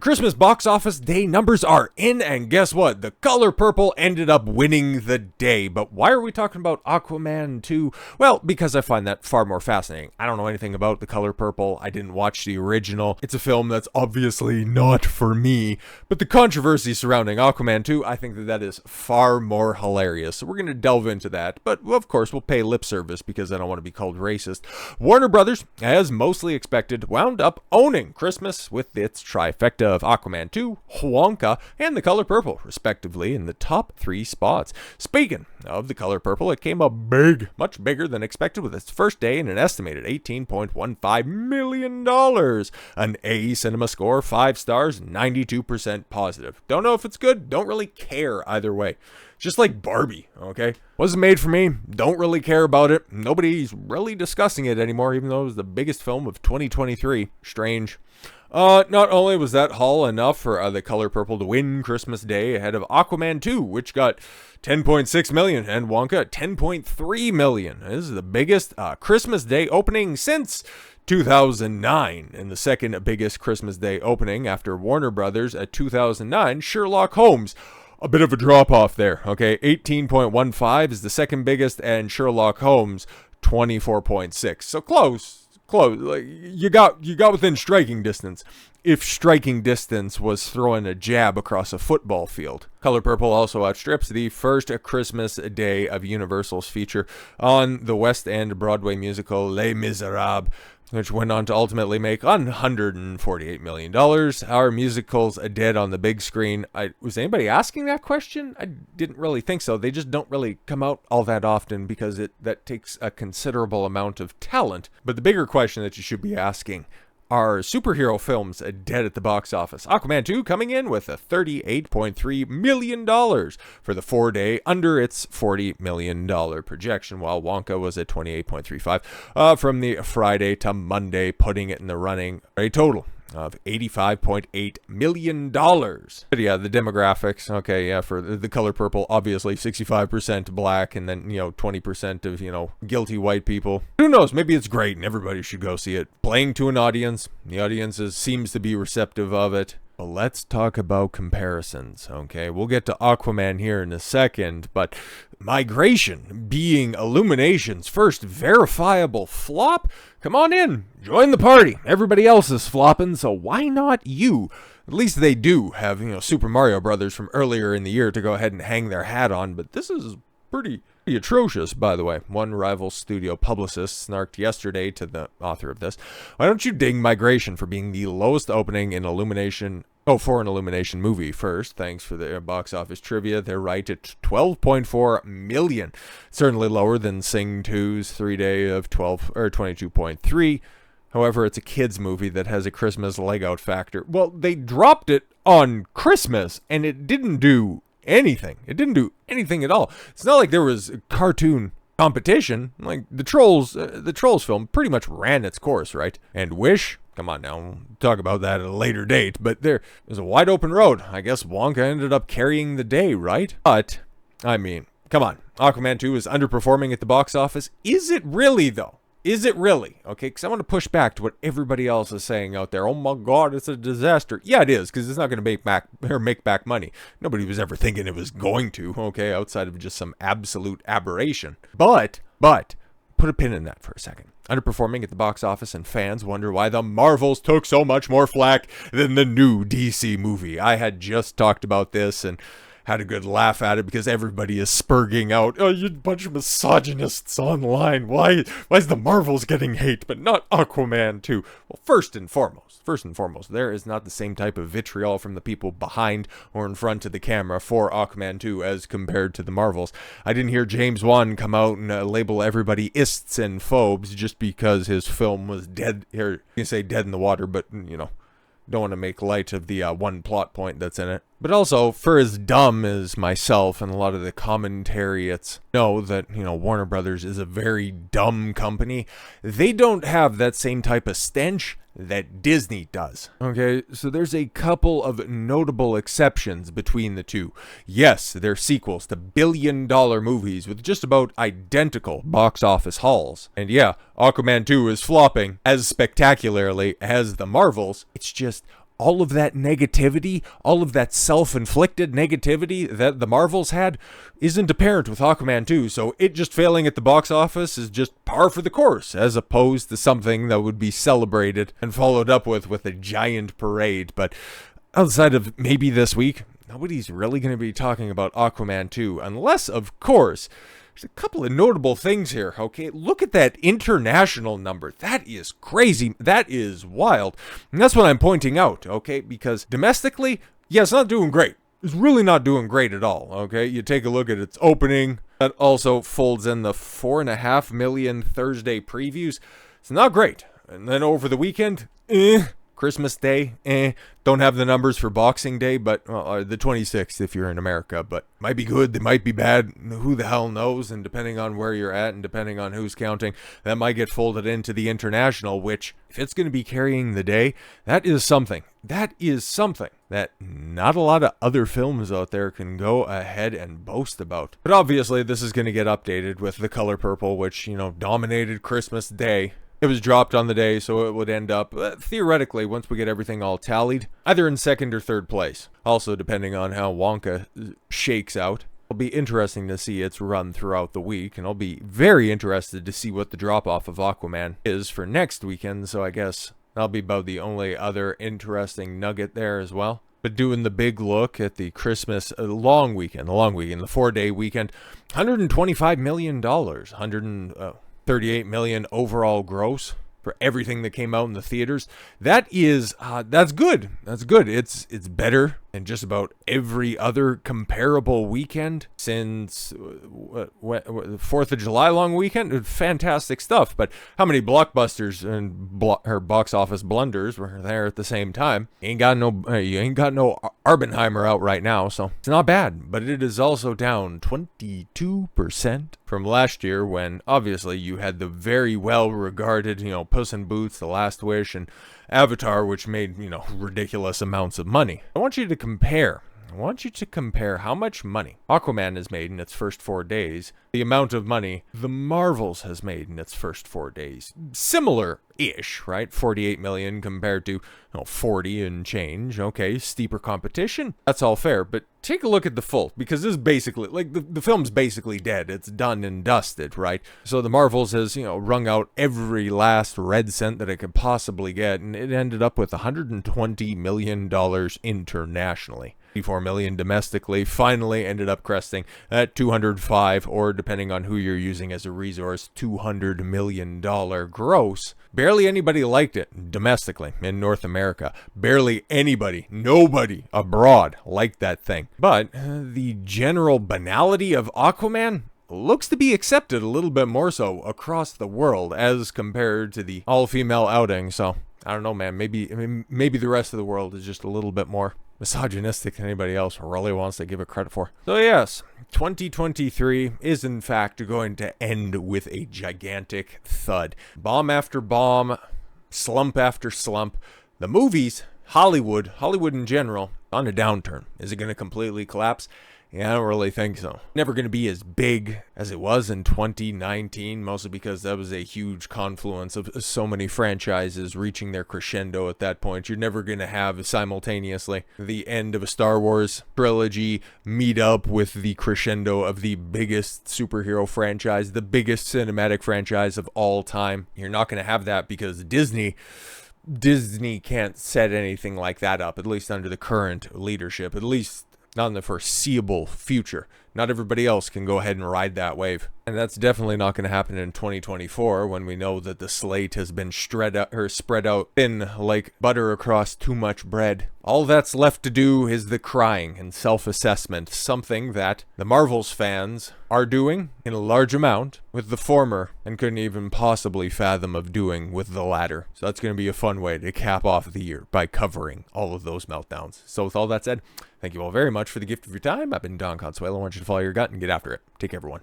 Christmas box office day numbers are in, and guess what? The Color Purple ended up winning the day. But why are we talking about Aquaman 2? Well, because I find that far more fascinating. I don't know anything about The Color Purple. I didn't watch the original. It's a film that's obviously not for me. But the controversy surrounding Aquaman 2, I think that is far more hilarious. So we're going to delve into that. But of course, we'll pay lip service because I don't want to be called racist. Warner Brothers, as mostly expected, wound up owning Christmas with its trifecta of Aquaman 2, Wonka, and The Color Purple, respectively, in the top 3 spots. Speaking of The Color Purple, it came up big, much bigger than expected, with its first day in an estimated $18.15 million. An A cinema score, 5 stars, 92% positive. Don't know if it's good, don't really care either way. Just like Barbie, okay? Wasn't made for me, don't really care about it. Nobody's really discussing it anymore, even though it was the biggest film of 2023. Strange. Not only was that haul enough for The Color Purple to win Christmas Day ahead of Aquaman 2, which got 10.6 million, and Wonka 10.3 million. This is the biggest Christmas Day opening since 2009, and the second biggest Christmas Day opening after Warner Brothers at 2009, Sherlock Holmes. A bit of a drop off there, okay? 18.15 is the second biggest, and Sherlock Holmes 24.6. So close. Like you got within striking distance. If striking distance was throwing a jab across a football field. Color Purple also outstrips the first Christmas Day of Universal's feature on the West End Broadway musical Les Miserables, which went on to ultimately make $148 million. Are musicals dead on the big screen? Was anybody asking that question? I didn't really think so. They just don't really come out all that often because that takes a considerable amount of talent. But the bigger question that you should be asking, are superhero films dead at the box office? Aquaman 2 coming in with a $38.3 million for the 4-day, under its $40 million projection, while Wonka was at $28.35 from the Friday to Monday, putting it in the running, a total of $85.8 million. But yeah, the demographics, okay, yeah, for The Color Purple, obviously 65% black, and then, 20% of, guilty white people. Who knows, maybe it's great and everybody should go see it. Playing to an audience, the audience seems to be receptive of it. But let's talk about comparisons, okay? We'll get to Aquaman here in a second, but Migration being Illumination's first verifiable flop? Come on in, join the party. Everybody else is flopping, so why not you? At least they do have, Super Mario Brothers from earlier in the year to go ahead and hang their hat on, but this is pretty atrocious, by the way. One rival studio publicist snarked yesterday to the author of this, "Why don't you ding Migration for being the lowest opening in Illumination?" Oh, for an Illumination movie first. Thanks for the box office trivia. They're right at 12.4 million. Certainly lower than Sing 2's 3-day of 22.3. However, it's a kids movie that has a Christmas leg-out factor. Well, they dropped it on Christmas, and it didn't do anything. It didn't do anything at all. It's not like there was a cartoon competition. Like the Trolls film pretty much ran its course, right? And Wish, come on now, we'll talk about that at a later date, but there was a wide open road. I guess Wonka ended up carrying the day, right? But, I mean, come on. Aquaman 2 is underperforming at the box office. Is it really, though? Is it really? Okay, because I want to push back to what everybody else is saying out there. Oh my God, it's a disaster. Yeah, it is, because it's not going to make back money. Nobody was ever thinking it was going to, okay, outside of just some absolute aberration. But, put a pin in that for a second. Underperforming at the box office, and fans wonder why the Marvels took so much more flack than the new DC movie. I had just talked about this and had a good laugh at it because everybody is spurging out, "Oh, you bunch of misogynists online. Why is the Marvels getting hate, but not Aquaman 2? Well, first and foremost, there is not the same type of vitriol from the people behind or in front of the camera for Aquaman 2 as compared to the Marvels. I didn't hear James Wan come out and label everybody ists and phobes just because his film was dead. Here, you can say dead in the water, but, don't want to make light of the one plot point that's in it. But also, for as dumb as myself and a lot of the commentariats know that, Warner Brothers is a very dumb company, they don't have that same type of stench that Disney does. Okay, so there's a couple of notable exceptions between the two. Yes, they're sequels to billion-dollar movies with just about identical box office hauls. And yeah, Aquaman 2 is flopping as spectacularly as the Marvels. It's just all of that negativity, all of that self-inflicted negativity that the Marvels had isn't apparent with Aquaman 2, so it just failing at the box office is just par for the course, as opposed to something that would be celebrated and followed up with a giant parade. But outside of maybe this week, nobody's really going to be talking about Aquaman 2, unless, of course, there's a couple of notable things here, okay? Look at that international number. That is crazy. That is wild. And that's what I'm pointing out, okay? Because domestically, yeah, it's not doing great. It's really not doing great at all, okay? You take a look at its opening. That also folds in the 4.5 million Thursday previews. It's not great. And then over the weekend, Christmas Day, don't have the numbers for Boxing Day, but the 26th if you're in America, but might be good, they might be bad, who the hell knows, and depending on where you're at and depending on who's counting, that might get folded into the international, which, if it's going to be carrying the day, that is something. That is something that not a lot of other films out there can go ahead and boast about. But obviously, this is going to get updated with The Color Purple, which, dominated Christmas Day. It was dropped on the day, so it would end up, theoretically, once we get everything all tallied, either in second or third place. Also, depending on how Wonka shakes out. It'll be interesting to see its run throughout the week, and I'll be very interested to see what the drop-off of Aquaman is for next weekend, so I guess that'll be about the only other interesting nugget there as well. But doing the big look at the Christmas long weekend, the 4-day weekend, $125 million, 38 million overall gross for everything that came out in the theaters. That's good. That's good. It's better than just about every other comparable weekend since the 4th of July long weekend. Fantastic stuff. But how many blockbusters and box office blunders were there at the same time? You ain't got no Barbenheimer out right now, so it's not bad. But it is also down 22% from last year, when obviously you had the very well regarded, Puss in Boots, The Last Wish, and Avatar, which made, ridiculous amounts of money. I want you to compare how much money Aquaman has made in its first 4 days, the amount of money the Marvels has made in its first 4 days. Similar-ish, right? 48 million compared to 40 and change. Okay, steeper competition. That's all fair, but take a look at the full, because this is basically, the film's basically dead. It's done and dusted, right? So the Marvels has, wrung out every last red cent that it could possibly get, and it ended up with $120 million internationally. 54 million domestically, finally ended up cresting at 205, or depending on who you're using as a resource, $200 million gross. Barely anybody liked it domestically in North America. Barely anybody, nobody abroad liked that thing. But the general banality of Aquaman looks to be accepted a little bit more so across the world as compared to the all-female outing. So, I don't know, man. Maybe the rest of the world is just a little bit more misogynistic than anybody else really wants to give it credit for. So yes, 2023 is in fact going to end with a gigantic thud. Bomb after bomb, slump after slump. The movies, Hollywood in general, on a downturn. Is it going to completely collapse? Yeah, I don't really think so. Never going to be as big as it was in 2019, mostly because that was a huge confluence of so many franchises reaching their crescendo at that point. You're never going to have simultaneously the end of a Star Wars trilogy meet up with the crescendo of the biggest superhero franchise, the biggest cinematic franchise of all time. You're not going to have that because Disney can't set anything like that up, at least under the current leadership, at least not in the foreseeable future. Not everybody else can go ahead and ride that wave. And that's definitely not going to happen in 2024 when we know that the slate has been spread out thin like butter across too much bread. All that's left to do is the crying and self-assessment, something that the Marvels fans are doing in a large amount with the former and couldn't even possibly fathom of doing with the latter. So that's going to be a fun way to cap off the year by covering all of those meltdowns. So with all that said, thank you all very much for the gift of your time. I've been Don Consuelo. I want you to follow your gut and get after it. Take care, everyone.